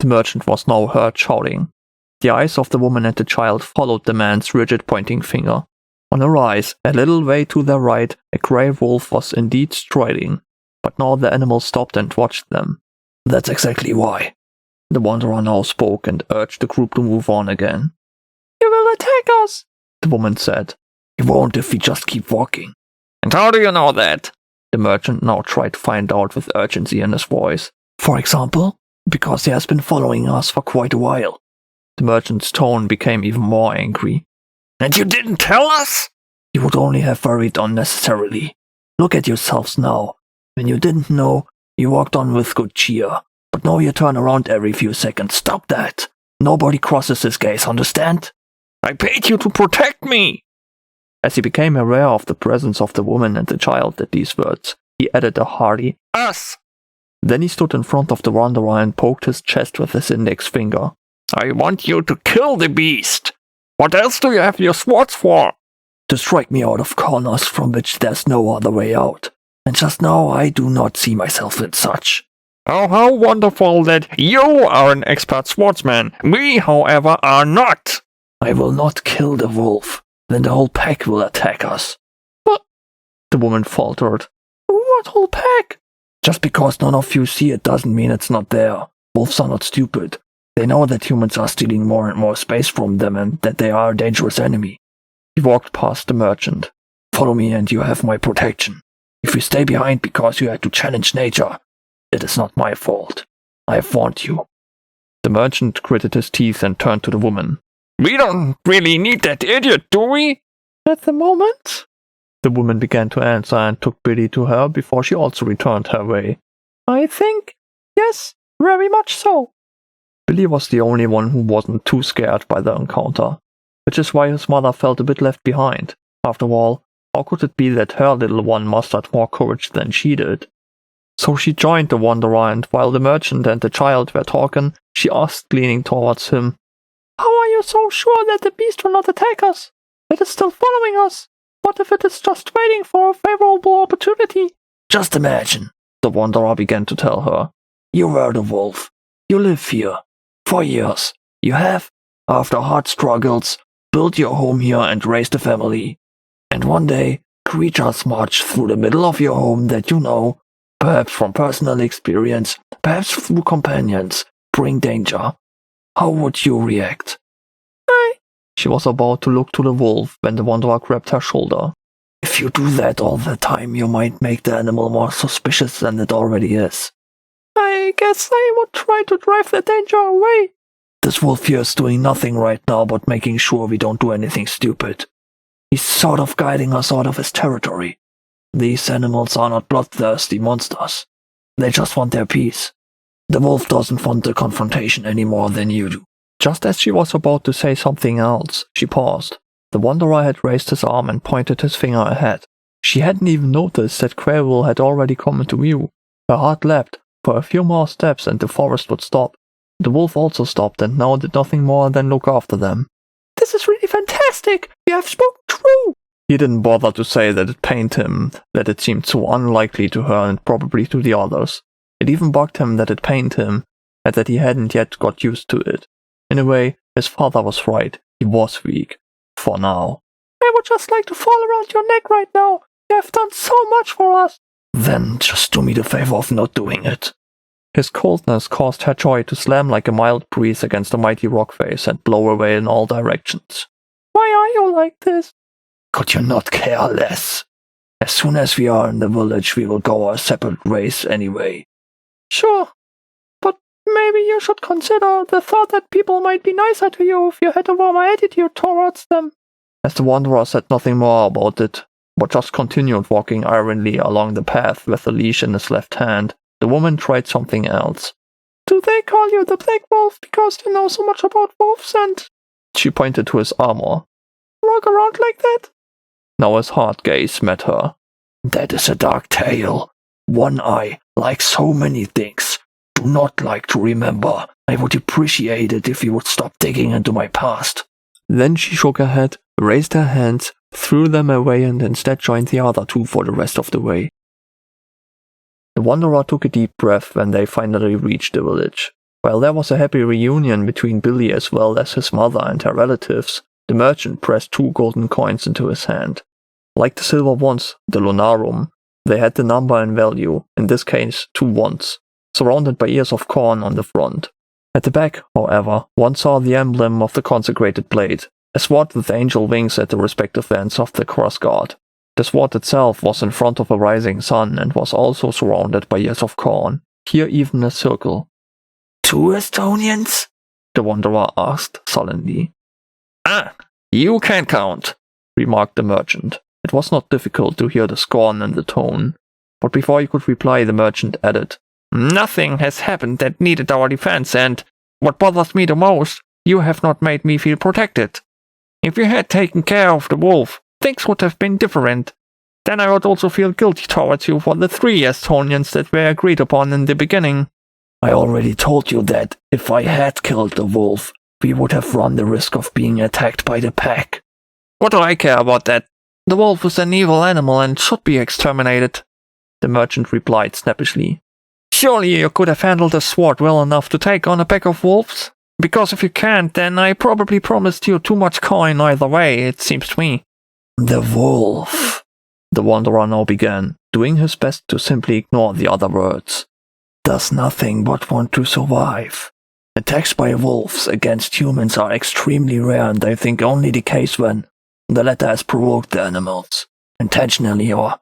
merchant was now heard shouting. The eyes of the woman and the child followed the man's rigid pointing finger. On a rise, a little way to their right, a grey wolf was indeed striding, but now the animal stopped and watched them. "That's exactly why." The wanderer now spoke and urged the group to move on again. "You will attack us," the woman said. "You won't if we just keep walking." "And how do you know that?" The merchant now tried to find out with urgency in his voice. "For example, because he has been following us for quite a while." The merchant's tone became even more angry. "And you didn't tell us?" "You would only have worried unnecessarily. Look at yourselves now. When you didn't know, you walked on with good cheer. But now you turn around every few seconds. Stop that. Nobody crosses his gaze, understand?" "I paid you to protect me." As he became aware of the presence of the woman and the child at these words, he added a hearty "Us!" Then he stood in front of the wanderer and poked his chest with his index finger. "I want you to kill the beast. What else do you have your swords for?" "To strike me out of corners from which there's no other way out. And just now I do not see myself in such." "Oh, how wonderful that you are an expert swordsman. We, however, are not." "I will not kill the wolf. Then the whole pack will attack us." "What?" the woman faltered. "What whole pack?" "Just because none of you see it doesn't mean it's not there. Wolves are not stupid. They know that humans are stealing more and more space from them and that they are a dangerous enemy." He walked past the merchant. "Follow me and you have my protection. If you stay behind because you had to challenge nature, it is not my fault. I have warned you." The merchant gritted his teeth and turned to the woman. "We don't really need that idiot, do we?" "At the moment?" The woman began to answer and took Billy to her before she also returned her way. "I think, yes, very much so." Billy was the only one who wasn't too scared by the encounter, which is why his mother felt a bit left behind. After all, how could it be that her little one mustered more courage than she did? So she joined the wanderer, and while the merchant and the child were talking, she asked, leaning towards him, "How are you so sure that the beast will not attack us? It is still following us. What if it is just waiting for a favorable opportunity?" "Just imagine," the wanderer began to tell her. "You were the wolf. You live here. For years. You have, after hard struggles, built your home here and raised a family. And one day, creatures march through the middle of your home that you know, perhaps from personal experience, perhaps through companions, bring danger. How would you react?" She was about to look to the wolf when the wanderer grabbed her shoulder. "If you do that all the time, you might make the animal more suspicious than it already is." "I guess I would try to drive the danger away." "This wolf here is doing nothing right now but making sure we don't do anything stupid. He's sort of guiding us out of his territory. These animals are not bloodthirsty monsters. They just want their peace. The wolf doesn't want the confrontation any more than you do." Just as she was about to say something else, she paused. The wanderer had raised his arm and pointed his finger ahead. She hadn't even noticed that Quail had already come into view. Her heart leapt. For a few more steps and the forest would stop. The wolf also stopped and now did nothing more than look after them. "This is really fantastic! You have spoken true!" He didn't bother to say that it pained him, that it seemed so unlikely to her and probably to the others. It even bugged him that it pained him, and that he hadn't yet got used to it. In a way, his father was right. He was weak. For now. "I would just like to fall around your neck right now. You have done so much for us." "Then just do me the favor of not doing it." His coldness caused her joy to slam like a mild breeze against the mighty rock face and blow away in all directions. "Why are you like this?" "Could you not care less? As soon as we are in the village, we will go our separate ways anyway." "Sure. But maybe you should consider the thought that people might be nicer to you if you had a warmer attitude towards them." As the wanderer said nothing more about it, but just continued walking ironly along the path with the leash in his left hand, the woman tried something else. "Do they call you the Black Wolf because you know so much about wolves and—" She pointed to his armor. "Walk around like that?" Now his hard gaze met her. "That is a dark tale. One I, like so many things, do not like to remember. I would appreciate it if you would stop digging into my past." Then she shook her head, raised her hands, threw them away and instead joined the other two for the rest of the way. The wanderer took a deep breath when they finally reached the village. While there was a happy reunion between Billy as well as his mother and her relatives, the merchant pressed 2 golden coins into his hand. Like the silver ones, the lunarum, they had the number and value, in this case 2 ones, surrounded by ears of corn on the front. At the back, however, one saw the emblem of the consecrated blade, a sword with angel wings at the respective ends of the crossguard. The sword itself was in front of a rising sun and was also surrounded by ears of corn, here even a circle. 2 Estonians? The wanderer asked sullenly. Ah, you can count, remarked the merchant. It was not difficult to hear the scorn in the tone, but before he could reply the merchant added, Nothing has happened that needed our defense, and, what bothers me the most, you have not made me feel protected. If you had taken care of the wolf, things would have been different. Then I would also feel guilty towards you for the 3 Estonians that were agreed upon in the beginning. I already told you that if I had killed the wolf, we would have run the risk of being attacked by the pack. What do I care about that? The wolf is an evil animal and should be exterminated, the merchant replied snappishly. Surely you could have handled a sword well enough to take on a pack of wolves? Because if you can't, then I probably promised you too much coin either way, it seems to me. The wolf, the wanderer now began, doing his best to simply ignore the other words, does nothing but want to survive. Attacks by wolves against humans are extremely rare, and I think only the case when the latter has provoked the animals, intentionally or,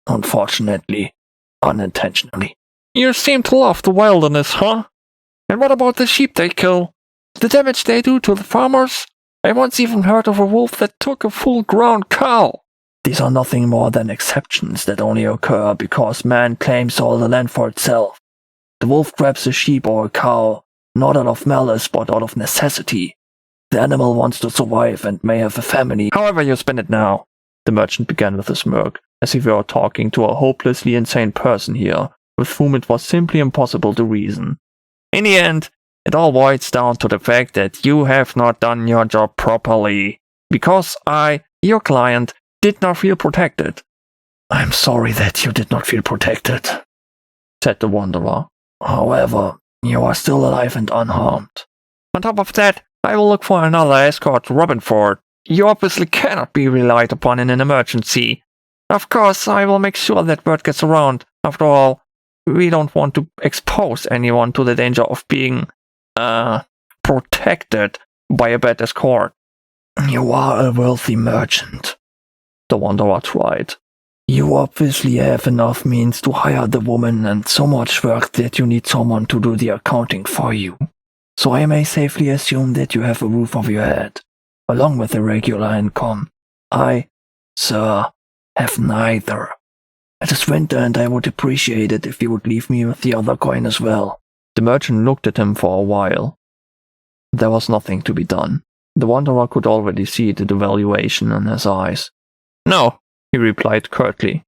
unfortunately, unintentionally. You seem to love the wilderness, huh? And what about the sheep they kill? The damage they do to the farmers? I once even heard of a wolf that took a full-grown cow. These are nothing more than exceptions that only occur because man claims all the land for itself. The wolf grabs a sheep or a cow, not out of malice but out of necessity. The animal wants to survive and may have a family. However you spin it now, the merchant began with a smirk, as if he were talking to a hopelessly insane person here, with whom it was simply impossible to reason. In the end, it all boils down to the fact that you have not done your job properly, because I, your client, did not feel protected. I'm sorry that you did not feel protected, said the wanderer. However, you are still alive and unharmed. On top of that, I will look for another escort to Robinford. You obviously cannot be relied upon in an emergency. Of course, I will make sure that word gets around. After all, we don't want to expose anyone to the danger of being, protected by a bad escort. You are a wealthy merchant, the wanderer tried. You obviously have enough means to hire the woman and so much work that you need someone to do the accounting for you. So I may safely assume that you have a roof over your head, along with a regular income. I, sir, have neither. It is winter and I would appreciate it if you would leave me with the other coin as well. The merchant looked at him for a while. There was nothing to be done. The wanderer could already see the devaluation in his eyes. No, he replied curtly.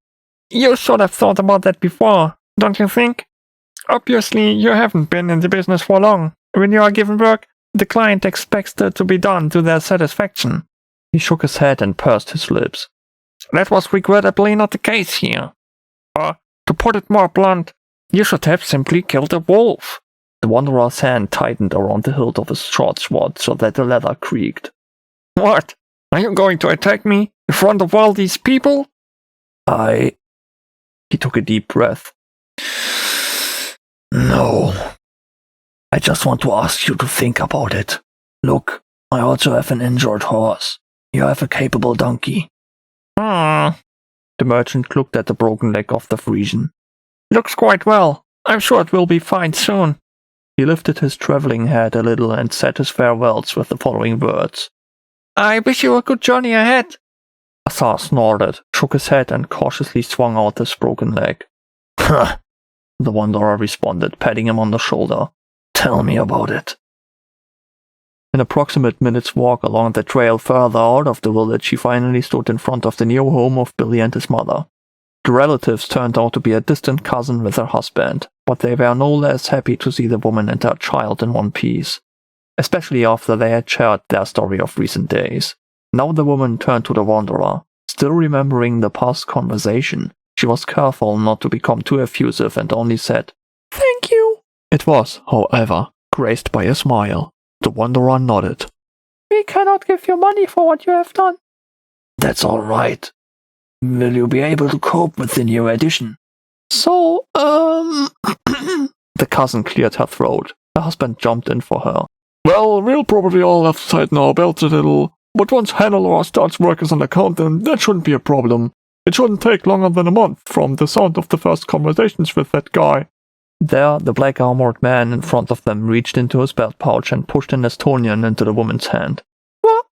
You should have thought about that before, don't you think? Obviously, you haven't been in the business for long. When you are given work, the client expects it to be done to their satisfaction. He shook his head and pursed his lips. That was regrettably not the case here. Or, to put it more blunt, you should have simply killed a wolf. The wanderer's hand tightened around the hilt of his short sword so that the leather creaked. What? Are you going to attack me in front of all these people? He took a deep breath. No. I just want to ask you to think about it. Look, I also have an injured horse. You have a capable donkey. The merchant looked at the broken leg of the Frisian. Looks quite well. I'm sure it will be fine soon. He lifted his traveling hat a little and said his farewells with the following words. I wish you a good journey ahead. Assar snorted, shook his head and cautiously swung out his broken leg. Huh, the wanderer responded, patting him on the shoulder. Tell me about it. An approximate minute's walk along the trail further out of the village, he finally stood in front of the new home of Billy and his mother. The relatives turned out to be a distant cousin with her husband, but they were no less happy to see the woman and her child in one piece, especially after they had shared their story of recent days. Now the woman turned to the wanderer. Still remembering the past conversation, she was careful not to become too effusive and only said, "Thank you." It was, however, graced by a smile. The Wanderer nodded. We cannot give you money for what you have done. That's all right. Will you be able to cope with the new addition? So, The cousin cleared her throat. Her husband jumped in for her. Well, we'll probably all have to tighten our belts a little, but once Hannelore starts work as an accountant, that shouldn't be a problem. It shouldn't take longer than a month from the sound of the first conversations with that guy. There, the black-armored man in front of them reached into his belt pouch and pushed an Estonian into the woman's hand. What?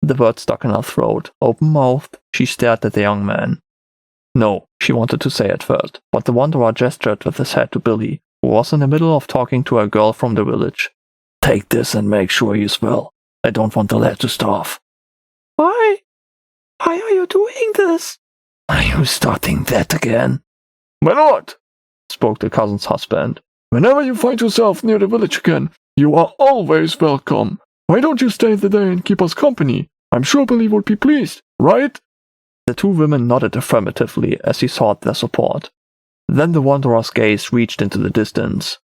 The word stuck in her throat. Open-mouthed, she stared at the young man. No, she wanted to say at first, but the Wanderer gestured with his head to Billy, who was in the middle of talking to a girl from the village. Take this and make sure he's well. I don't want the lad to starve. Why? Why are you doing this? Are you starting that again? Why not? Spoke the cousin's husband. Whenever you find yourself near the village again, you are always welcome. Why don't you stay the day and keep us company? I'm sure Billy would be pleased, right? The two women nodded affirmatively as he sought their support. Then the Wanderer's gaze reached into the distance.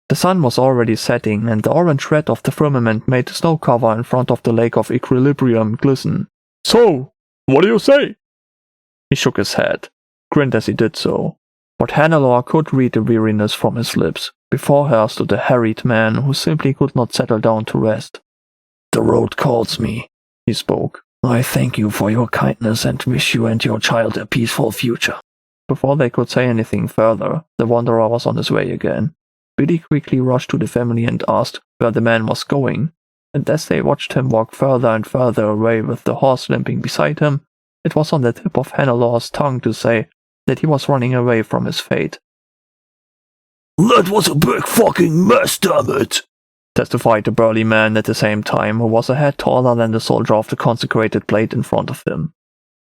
The sun was already setting, and the orange red of the firmament made the snow cover in front of the Lake of Equilibrium glisten. So, what do you say? He shook his head, grinned as he did so. But Hannelore could read the weariness from his lips. Before her stood a harried man who simply could not settle down to rest. The road calls me, he spoke. I thank you for your kindness and wish you and your child a peaceful future. Before they could say anything further, the Wanderer was on his way again. Billy quickly rushed to the family and asked where the man was going, and as they watched him walk further and further away with the horse limping beside him, it was on the tip of Hannelore's tongue to say that he was running away from his fate. That was a big fucking mess, damn it! Testified the burly man at the same time, who was a head taller than the soldier of the consecrated blade in front of him.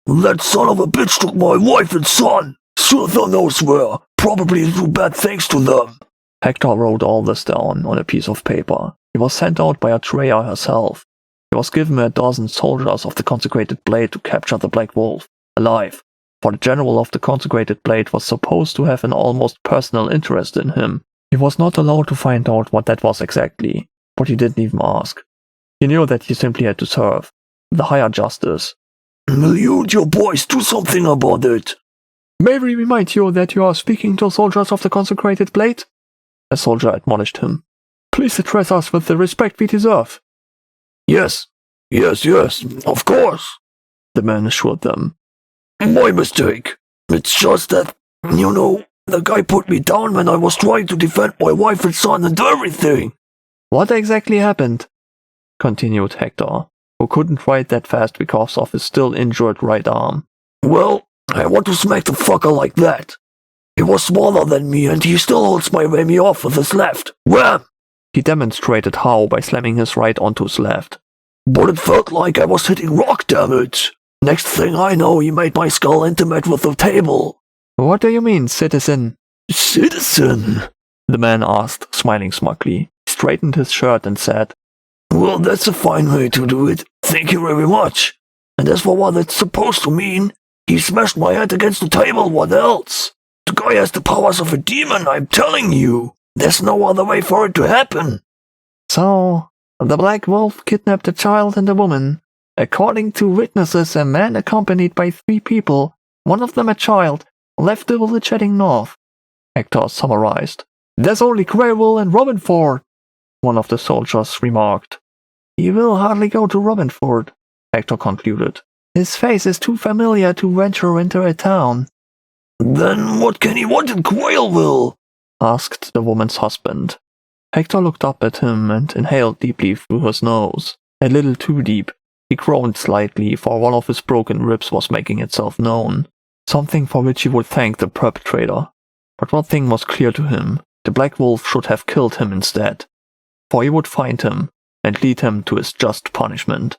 That son of a bitch took my wife and son! Sure knows where! Probably do bad things to them! Hector wrote all this down on a piece of paper. He was sent out by Atreya herself. He was given 12 soldiers of the consecrated blade to capture the Black Wolf, alive, for the general of the consecrated blade was supposed to have an almost personal interest in him. He was not allowed to find out what that was exactly, but he didn't even ask. He knew that he simply had to serve. The higher justice. Will you and your boys do something about it? May we remind you that you are speaking to soldiers of the consecrated blade? A soldier admonished him. Please address us with the respect we deserve. Yes, of course, the man assured them. My mistake. It's just that, the guy put me down when I was trying to defend my wife and son and everything. What exactly happened? Continued Hector, who couldn't write that fast because of his still injured right arm. Well, I want to smack the fucker like that. He was smaller than me and he still holds my whammy off with his left. Wham! He demonstrated how by slamming his right onto his left. But it felt like I was hitting rock damage. Next thing I know, he made my skull intimate with the table. What do you mean, citizen? Citizen? The man asked, smiling smugly. He straightened his shirt and said, Well, that's a fine way to do it. Thank you very much. And as for what it's supposed to mean, he smashed my head against the table, what else? The guy has the powers of a demon, I'm telling you. There's no other way for it to happen. So, the Black Wolf kidnapped a child and a woman. According to witnesses, a man accompanied by 3 people, one of them a child, left the village heading north. Hector summarized. There's only Greywill and Robinford, one of the soldiers remarked. He will hardly go to Robinford, Hector concluded. His face is too familiar to venture into a town. Then what can he want in Greywill? Asked the woman's husband. Hector looked up at him and inhaled deeply through his nose. A little too deep. He groaned slightly, for one of his broken ribs was making itself known. Something for which he would thank the perpetrator. But one thing was clear to him. The Black Wolf should have killed him instead. For he would find him, and lead him to his just punishment.